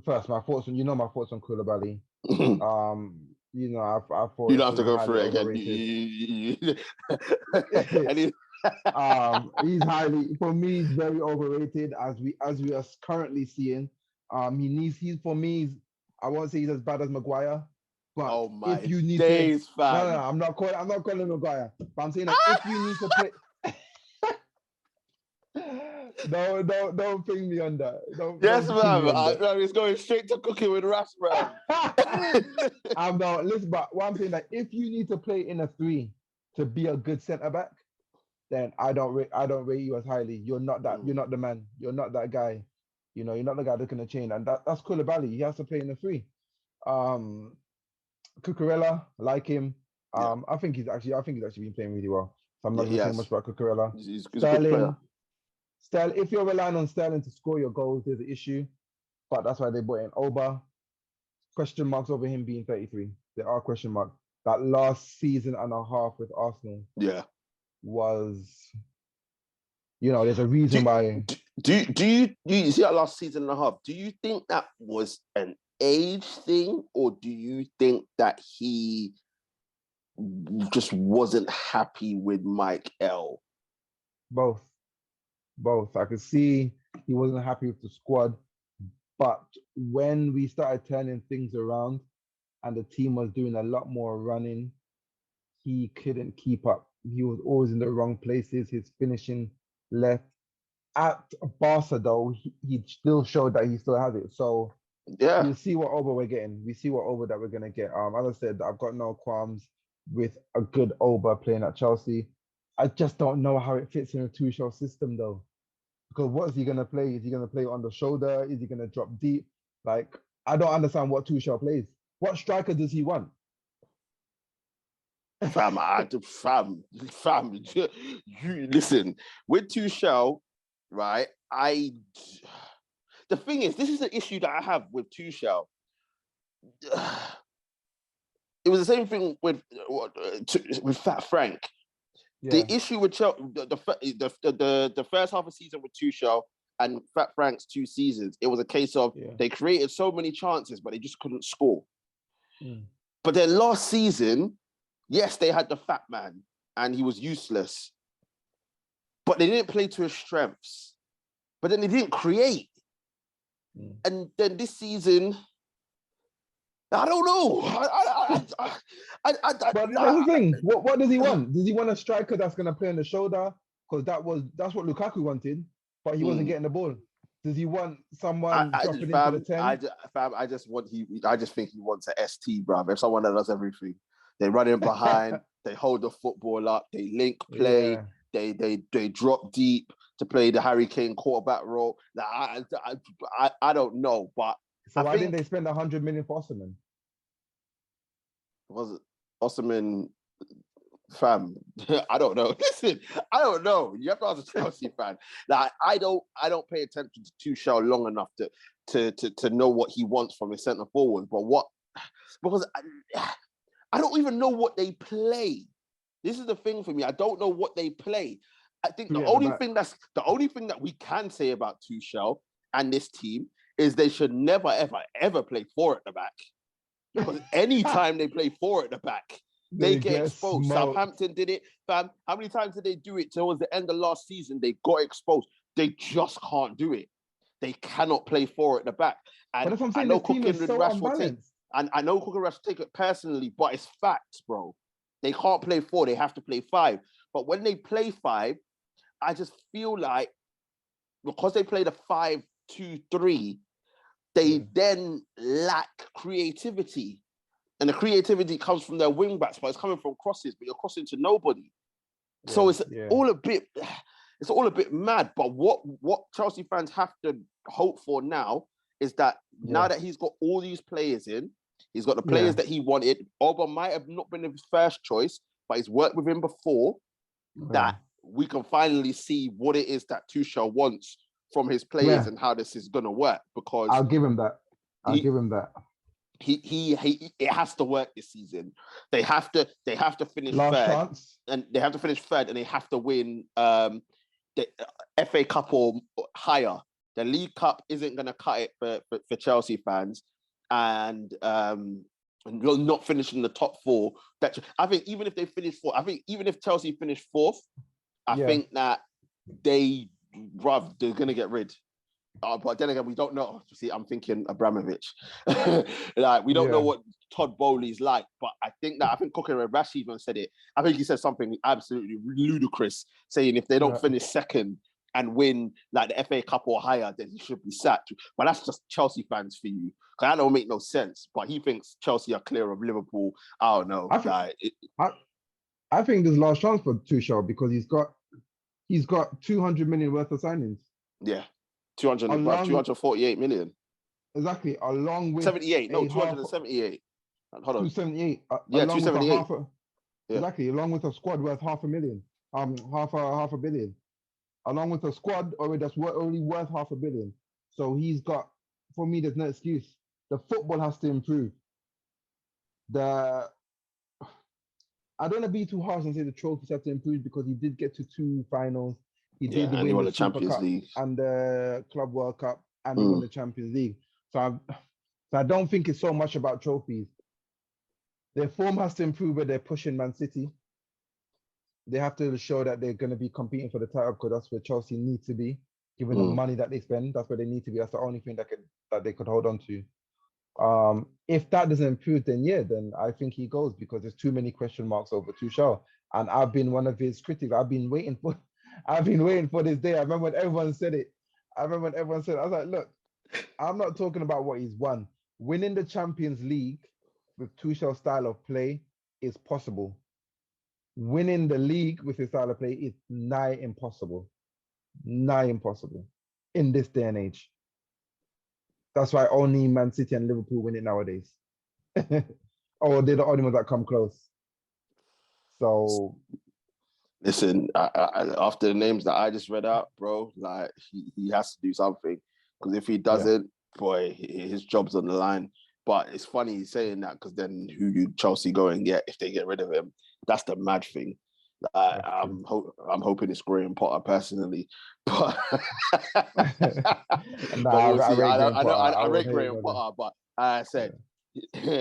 first, my thoughts on Koulibaly. I thought you don't have to go through it again. He's he's very overrated as we are currently seeing. I won't say he's as bad as Maguire, but if you need to, fam. No, I'm not calling him Maguire, but I'm saying that if you need to play. Don't ping me on that. Yes, man. It's going straight to cooking with Rash, bro. Listen, but one thing that if you need to play in a 3 to be a good centre back, then I don't rate you as highly. You're not that. You're not the man. You're not that guy. You're not the guy that's gonna change. And that's Koulibaly. He has to play in the 3. Cucurella, like him. I think he's actually been playing really well. So I'm not gonna say much about Cucurella. He's a good player. Sterling, if you're relying on Sterling to score your goals, there's an issue. But that's why they brought in Oba. Question marks over him being 33. There are question marks. That last season and a half with Arsenal was, there's a reason why. Do you see that last season and a half? Do you think that was an age thing, or do you think that he just wasn't happy with Mike L? Both. I could see he wasn't happy with the squad, but when we started turning things around and the team was doing a lot more running, he couldn't keep up. He was always in the wrong places. His finishing left. At Barca, though, he still showed that he still has it. So we'll see what Oba we're getting. We see what Oba that we're gonna get. As I said, I've got no qualms with a good Oba playing at Chelsea. I just don't know how it fits in a Tuchel system, though. Because what is he going to play? Is he going to play on the shoulder? Is he going to drop deep? Like, I don't understand what Tuchel plays. What striker does he want? Fam, you listen, with Tuchel, right? The thing is, this is an issue that I have with Tuchel. It was the same thing with Fat Frank. The issue with Chelsea, the first half of the season with Tuchel and Fat Frank's 2 seasons, it was a case of they created so many chances, but they just couldn't score. But then last season, yes, they had the fat man and he was useless, but they didn't play to his strengths. But then they didn't create. And then this season, I don't know. But that's the thing. What does he want? Does he want a striker that's going to play on the shoulder? Because that's what Lukaku wanted, but he wasn't getting the ball. Does he want someone dropping into the 10? I just think he wants a ST, bruv. If someone that does everything, they run in behind, they hold the football up, they link play, they drop deep to play the Harry Kane quarterback role. I don't know, but so why didn't they spend 100 million for Osimhen? Was it Osimhen, fam? I don't know. Listen, I don't know. You have to ask a Chelsea fan. Like, I don't pay attention to Tuchel long enough to know what he wants from his centre forward. But because I don't even know what they play. This is the thing for me. I don't know what they play. I think the only thing that we can say about Tuchel and this team is they should never, ever, ever play 4 at the back. Because anytime they play 4 at the back, they get exposed. Smoked. Southampton did it, fam. How many times did they do it towards the end of last season? They got exposed. They just can't do it. They cannot play 4 at the back. And But that's what I'm saying. I know This team Cooking is and so Rashford take, unbalanced. and I know Cooking Rashford take it personally, but it's facts, bro. They can't play 4. They have to play 5. But when they play 5, I just feel like because they play the 5-2-3, they then lack creativity. And the creativity comes from their wing backs, but it's coming from crosses, but you're crossing to nobody. So it's all a bit mad. But what Chelsea fans have to hope for now is that now that he's got all these players in, he's got the players that he wanted. Oba might have not been his first choice, but he's worked with him before, that we can finally see what it is that Tuchel wants from his players and how this is going to work. Because I'll give him that. Give him that. It has to work this season. They have to finish Last third, chance. and they have to finish third, and they have to win the FA Cup or higher. The League Cup isn't going to cut it for Chelsea fans, and not finishing the top 4. That I think even if they finish 4th, I think even if Chelsea finish 4th, I think that they're going to get rid. But then again, we don't know. See, I'm thinking Abramovich. Like, we don't know what Todd Bowley's like, but I think Cooker and Rash even said it. I think he said something absolutely ludicrous, saying if they don't finish second and win like the FA Cup or higher, then he should be sacked. But that's just Chelsea fans for you. Because that don't make no sense. But he thinks Chelsea are clear of Liverpool. I don't know. I think there's last chance for Tuchel because he's got 200 million worth of signings. Yeah. 248 million. Exactly. Along with 78. No, 278. Hold on. 278. Yeah, 278. Exactly. Along with a squad worth half a billion. Along with a squad that's already worth half a billion. So he's got, for me, there's no excuse. The football has to improve. I don't want to be too harsh and say the trophies have to improve because he did get to 2 finals. He did win the Champions League and the Club World Cup, and he won the Champions League. So I don't think it's so much about trophies. Their form has to improve where they're pushing Man City. They have to show that they're going to be competing for the title because that's where Chelsea need to be, given the money that they spend. That's where they need to be. That's the only thing that they could hold on to. If that doesn't improve, then I think he goes because there's too many question marks over Tuchel. And I've been one of his critics. I've been waiting for this day. I remember when everyone said it. I was like, look, I'm not talking about what he's won. Winning the Champions League with Tuchel's style of play is possible. Winning the league with his style of play is nigh impossible. Nigh impossible in this day and age. That's why only Man City and Liverpool win it nowadays. Or they're the only ones that come close. So listen, after the names that I just read out, bro, like he has to do something. Because if he doesn't, boy, his job's on the line. But it's funny he's saying that because then who you Chelsea go and get if they get rid of him? That's the mad thing. I'm hoping it's Graham Potter personally, but I rate Graham Potter, but I said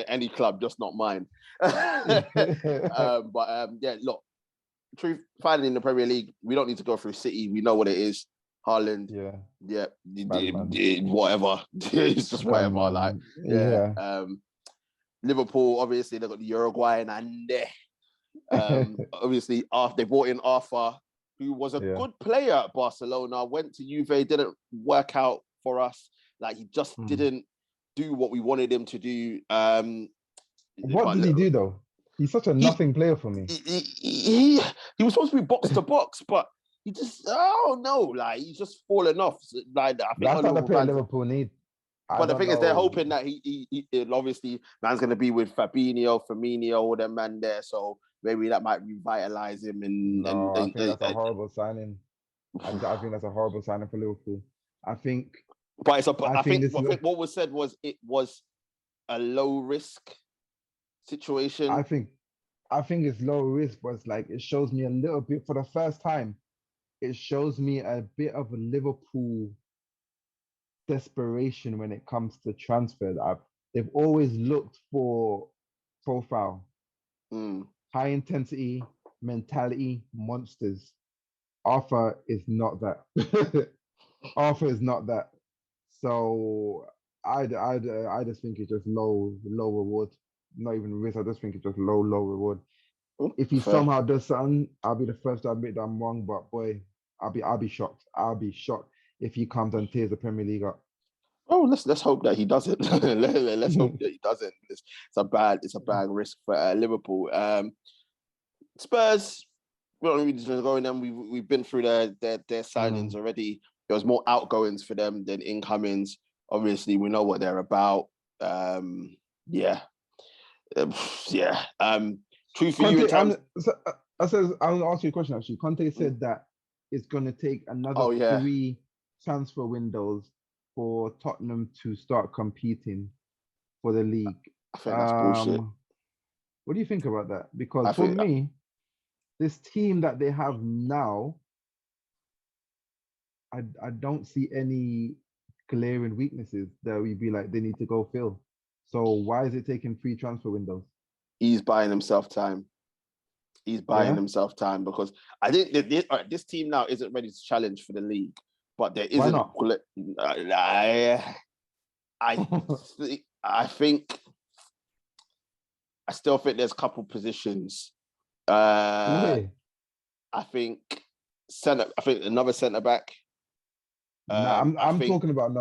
any club, just not mine. Look, finally in the Premier League, we don't need to go through City. We know what it is. Haaland, whatever. It's just whatever. Liverpool, obviously, they got the Uruguayan and obviously, they brought in Arthur, who was a good player at Barcelona, went to Juve, didn't work out for us. Like, he just didn't do what we wanted him to do. What did he do, though? He's such a nothing player for me. He was supposed to be box to box, but he just, like, he's just fallen off. Like, I think that's not the player Liverpool need. But the thing is, they're hoping that he obviously, man's going to be with Fabinho, Firmino, all them man there, so maybe that might revitalize him. I think that's a horrible signing. I think that's a horrible signing for Liverpool. I think what was said was it was a low risk situation. I think it's low risk, but it's like it shows me a little bit for the first time. It shows me a bit of a Liverpool desperation when it comes to transfers. They've always looked for profile, high intensity, mentality, monsters. Arthur is not that. Arthur is not that. So I just think it's just low reward. Not even risk. I just think it's just low reward. If he Fair. somehow does something, I'll be the first to admit that I'm wrong. But boy, I'll be shocked. I'll be shocked if he comes and tears the Premier League up. Oh, let's hope that he doesn't. Let's hope that he doesn't. It's a bad risk for Liverpool. Spurs. Well, we just going them. We've been through their signings already. There was more outgoings for them than incomings. Obviously, we know what they're about. Yeah. Truth for you in terms. I will ask you a question actually. Conte said that it's going to take another 3 transfer windows for Tottenham to start competing for the league. I think that's bullshit. What do you think about that? Because for me, this team that they have now, I don't see any glaring weaknesses that we'd be like they need to go fill. So why is it taking 3 transfer windows? He's buying himself time. He's buying himself time because I think that this team now isn't ready to challenge for the league, but there isn't. Why not? I think I still think there's a couple positions. Really? I think another centre back. I'm talking about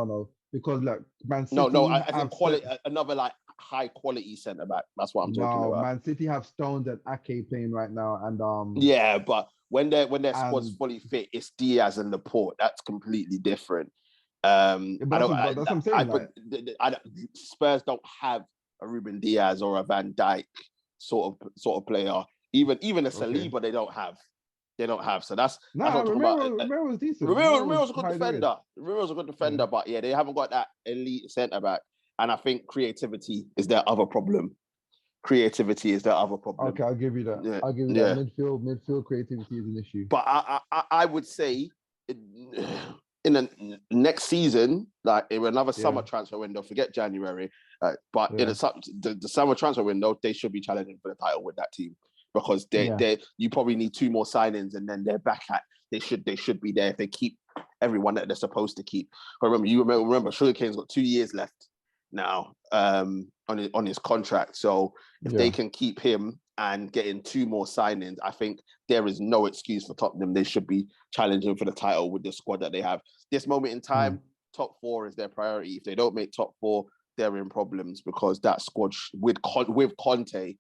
because like Man City. I think quality. Another like high quality centre back. That's what I'm talking about. Man City have Stones and Ake playing right now, and yeah, but when their squad's fully fit, it's Diaz and Laporte. That's completely different. That's what I'm saying. Spurs don't have a Ruben Diaz or a Van Dijk sort of player. Even a Saliba, they don't have. So that's what I'm talking about. Romero was decent. Romero's a good defender. Romero's a good defender, but yeah, they haven't got that elite centre back. And I think creativity is their other problem. Okay, I'll give you that. Yeah. I'll give you that. Midfield creativity is an issue. But I would say in the next season, like in another summer transfer window, forget January, but in the summer transfer window, they should be challenging for the title with that team because you probably need 2 more signings and then they're back at they should be there if they keep everyone that they're supposed to keep. Remember, Sugarcane's got 2 years left now on his contract. So if they can keep him and get in 2 more signings, I think there is no excuse for Tottenham. They should be challenging for the title with the squad that they have. This moment in time, top 4 is their priority. If they don't make top 4, they're in problems because that squad with Conte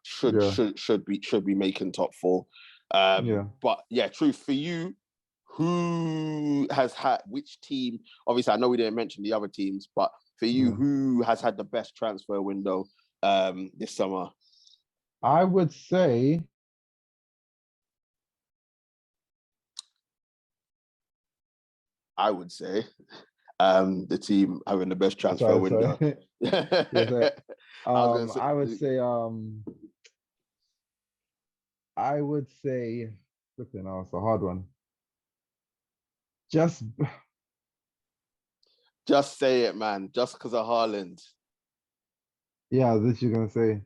should be making top 4. But yeah, truth for you. Who has had which team? Obviously, I know we didn't mention the other teams, but for you, who has had the best transfer window this summer? I would say the team having the best transfer window. I would say, flipping, it's a hard one. Just say it, man. Just because of Haaland. Yeah, this you're gonna say.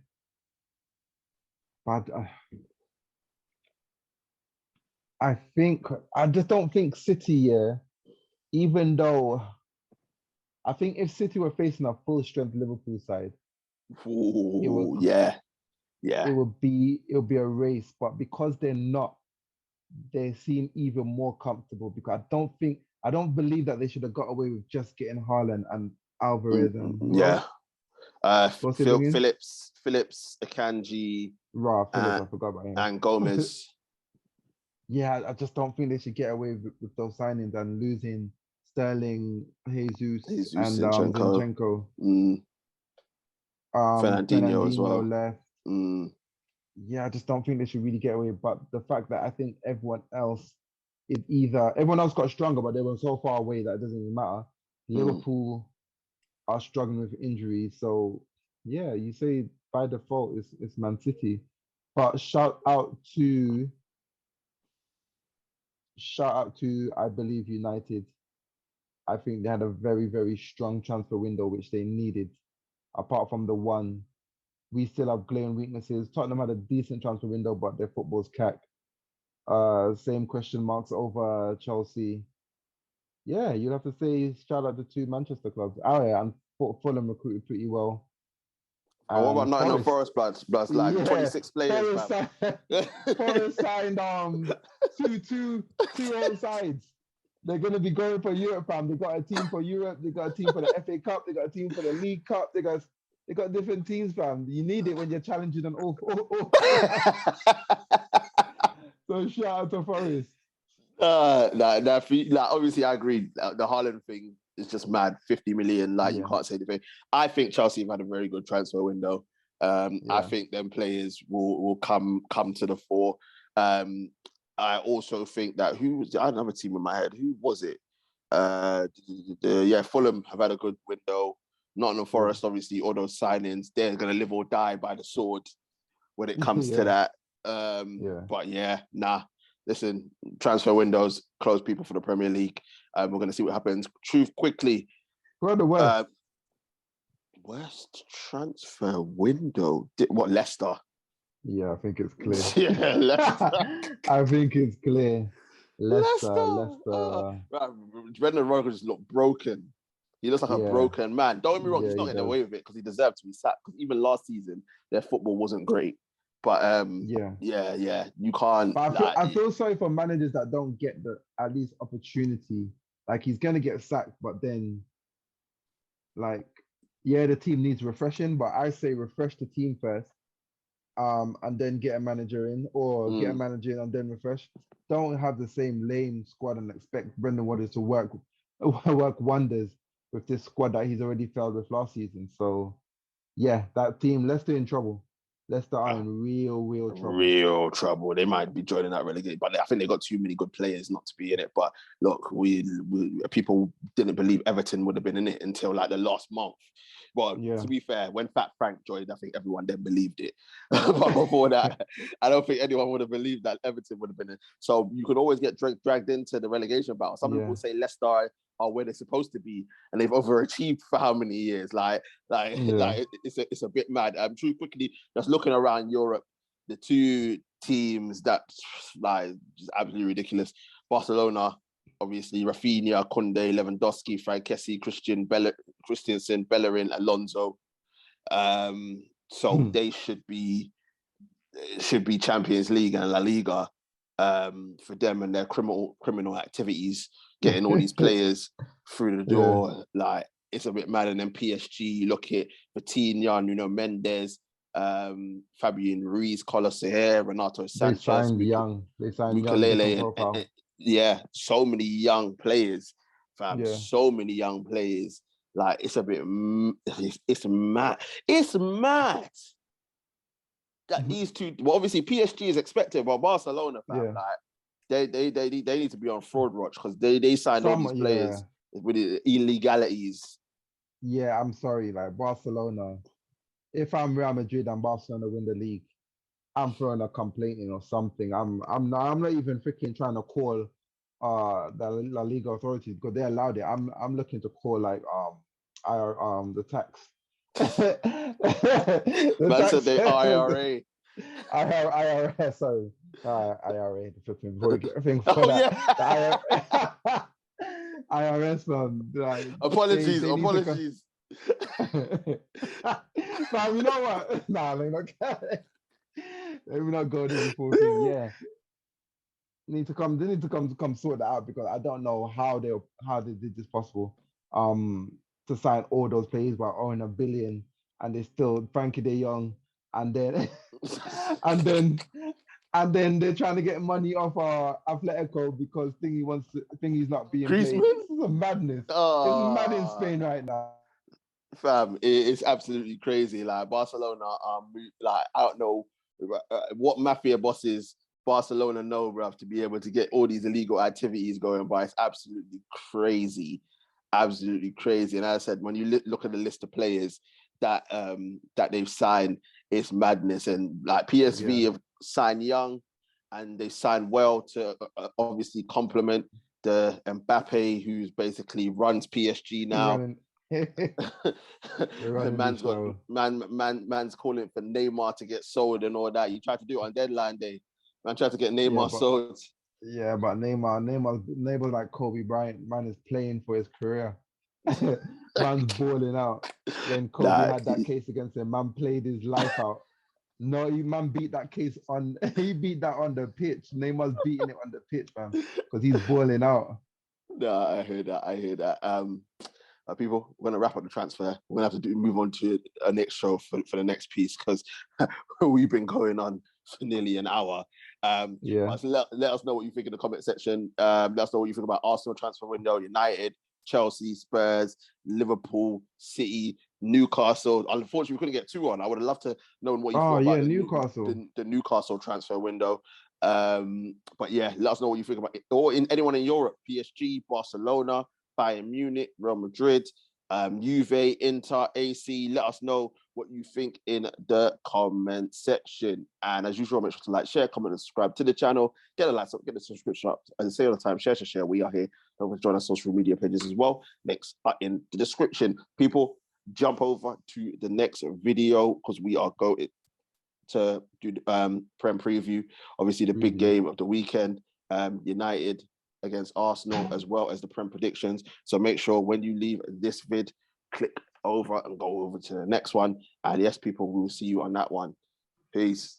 But I just don't think City, even though I think if City were facing a full strength Liverpool side, it would be a race. But because they're not, they seem even more comfortable because I don't believe that they should have got away with just getting Haaland and Alvarez and Phillips, Akanji, I forgot about him, and Gomez. Yeah, I just don't think they should get away with those signings and losing Sterling, Jesus and Zinchenko. Fernandinho as well. Left. Yeah, I just don't think they should really get away. But the fact that I think everyone else got stronger, but they were so far away that it doesn't even matter. Liverpool are struggling with injuries, so Yeah, you say by default it's Man City, but shout out to I believe United. I think they had a very, very strong transfer window which they needed. Apart from the one, we still have glaring weaknesses. Tottenham had a decent transfer window, but their football's cack. Same question marks over Chelsea. Yeah, you'd have to say shout out to two Manchester clubs. Oh yeah, and Fulham recruited pretty well. And what about And Nottingham Forest, Forest, blood, like yeah, 26 players, Forest, fam. Forest signed two old sides. They're gonna be going for Europe, fam. They got a team for Europe. They got a team for the FA Cup. They got a team for the League Cup. They got different teams, fam. You need it when you're challenging an all. So shout out to Forest. Obviously I agree. The Haaland thing is just mad. 50 million, you Yeah. can't say anything. I think Chelsea have had a very good transfer window. I Yeah. think them players will come to the fore. I also think that I had another team in my head. Who was it? Fulham have had a good window. Nottingham Forest, obviously, all those signings, they're gonna live or die by the sword when it comes to that. But yeah, nah. Listen, transfer windows close people for the Premier League. We're going to see what happens. Truth quickly. Go to the West. West transfer window. What, Leicester? Yeah, I think it's clear. Yeah, Leicester. I think it's clear. Leicester. Right. Brendan Rodgers looked broken. He looks like a broken man. Don't get me wrong, he's not getting away with it because he deserved to be sacked. Because even last season, their football wasn't great. But you can't. But I feel sorry for managers that don't get the at least opportunity. Like he's gonna get sacked, but then, the team needs refreshing. But I say refresh the team first, and then get a manager in, or get a manager in and then refresh. Don't have the same lame squad and expect Brendan Rodgers to work wonders with this squad that he's already failed with last season. So, yeah, that team, Leicester in trouble. Leicester are in real trouble. Real trouble. They might be joining that relegation, but I think they got too many good players not to be in it. But look, we people didn't believe Everton would have been in it until the last month. Well, to be fair, when Fat Frank joined, I think everyone then believed it. But before that, I don't think anyone would have believed that Everton would have been in. So you could always get dragged into the relegation battle. Some people say Leicester are where they're supposed to be, and they've overachieved for how many years? It's a bit mad. True, quickly, just looking around Europe, the two teams that just absolutely ridiculous. Barcelona, obviously, Rafinha, Koundé, Lewandowski, Frank Kessie, Christensen, Bellerin, Alonso. So they should be Champions League and La Liga for them and their criminal activities. Getting all these players through the door, it's a bit mad. And then PSG, look at Vitinha, Nuno Mendes, Fabian Ruiz, Carlos Soler, Renato Sanchez. They signed young. Mukelele. So many young players, fam. So many young players. It's a bit, it's mad. It's mad that these two, well, obviously PSG is expected, but Barcelona, fam, they need to be on fraud watch because they signed all these players with illegalities. Yeah, I'm sorry, Barcelona. If I'm Real Madrid and Barcelona win the league, I'm throwing a complaint in or something. I'm not even freaking trying to call the La Liga authorities because they allowed it. I'm looking to call the tax. Man said the IRA. IRS, sorry. IRA, the flipping thing for IRS, apologies. But you know what? Nah, let me not go there before. They need to come sort that out because I don't know how they did this possible. To sign all those players by owning $1 billion, and they still Frankie De Jong, and then they're trying to get money off Atletico because Thingy's not being played. This is a madness. It's mad in Spain right now. Fam, it's absolutely crazy. Barcelona, I don't know what mafia bosses Barcelona know, bruv, to be able to get all these illegal activities going, but it's absolutely crazy. Absolutely crazy. And as I said, when you look at the list of players, that they've signed is madness. And like PSV have signed young, and they signed well to obviously complement the Mbappe, who's basically runs PSG now. man's calling for Neymar to get sold and all that. You tried to do it on deadline day. Man tried to get Neymar sold. Yeah, but Neymar like Kobe Bryant. Man is playing for his career. Man's balling out. When Kobe had that case against him, man played his life out. No, man beat that case on. He beat that on the pitch. Neymar's beating it on the pitch, man, because he's balling out. No, I hear that. People, we're gonna wrap up the transfer. We're gonna have to move on to a next show for the next piece, because we've been going on for nearly an hour. So let us know what you think in the comment section. Let us know what you think about Arsenal transfer window, United, Chelsea, Spurs, Liverpool, City, Newcastle. Unfortunately, we couldn't get two on. I would have loved to know what you thought about Newcastle. The Newcastle transfer window. But yeah, let us know what you think about it. Or anyone in Europe, PSG, Barcelona, Bayern Munich, Real Madrid, Juve, Inter, AC. Let us know what you think in the comment section. And as usual, make sure to like, share, comment, and subscribe to the channel. Get a like, get the subscription up. As I say all the time, share. We are here. Don't join our social media pages as well. Links are in the description. People, jump over to the next video, because we are going to do the Prem preview. Obviously, the big game of the weekend, United against Arsenal, as well as the Prem predictions. So make sure when you leave this vid, click over and go over to the next one. And yes, people, we will see you on that one. Peace.